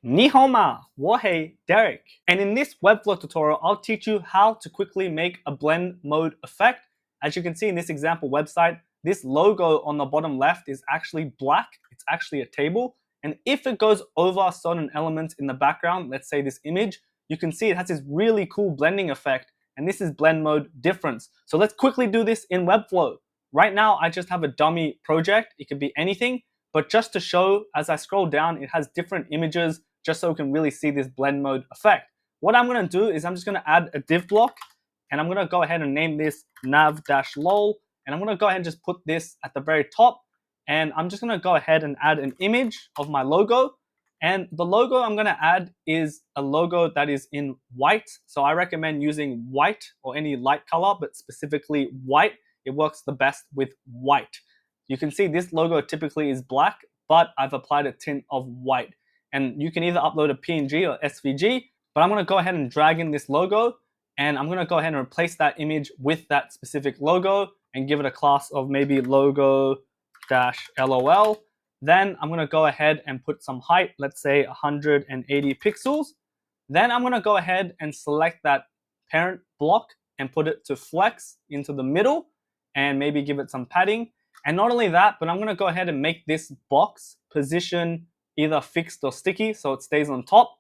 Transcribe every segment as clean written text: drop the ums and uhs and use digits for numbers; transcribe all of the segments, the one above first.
Ni hao ma, wo hei Derek. And in this Webflow tutorial, I'll teach you how to quickly make a blend mode effect. As you can see in this example website, this logo on the bottom left is actually black. It's actually a table. And if it goes over certain elements in the background, let's say this image, you can see it has this really cool blending effect. And this is blend mode difference. So let's quickly do this in Webflow. Right now, I just have a dummy project. It could be anything. But just to show, as I scroll down, it has different images, just so we can really see this blend mode effect. What I'm going to do is I'm just going to add a div block, and I'm going to go ahead and name this nav-lol, and I'm going to go ahead and just put this at the very top, and I'm just going to go ahead and add an image of my logo, and the logo I'm going to add is a logo that is in white, so I recommend using white or any light color, but specifically white. It works the best with white. You can see this logo typically is black, but I've applied a tint of white. And you can either upload a PNG or SVG, but I'm going to go ahead and drag in this logo, and I'm going to go ahead and replace that image with that specific logo and give it a class of maybe logo-lol. Then I'm going to go ahead and put some height, let's say 180 pixels. Then I'm going to go ahead and select that parent block and put it to flex into the middle and maybe give it some padding. And not only that, but I'm going to go ahead and make this box position either fixed or sticky so it stays on top.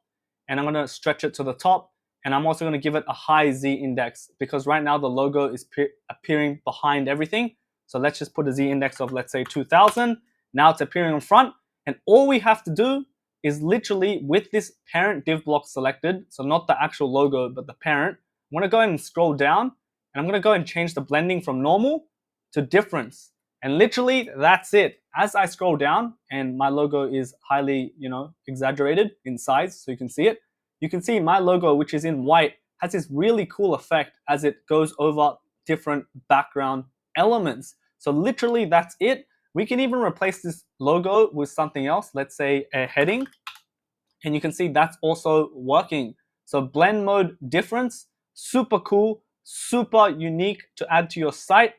And I'm going to stretch it to the top. And I'm also going to give it a high Z index because right now the logo is appearing behind everything. So let's just put a Z index of, let's say, 2000. Now it's appearing in front. And all we have to do is literally with this parent div block selected, so not the actual logo, but the parent, I'm going to go ahead and scroll down. And I'm going to go and change the blending from normal to difference. And literally, that's it. As I scroll down, and my logo is highly, exaggerated in size, so you can see it. You can see my logo, which is in white, has this really cool effect as it goes over different background elements. So literally, that's it. We can even replace this logo with something else, let's say a heading. And you can see that's also working. So blend mode difference, super cool, super unique to add to your site.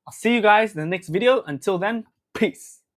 I'll see you guys in the next video. Until then, peace.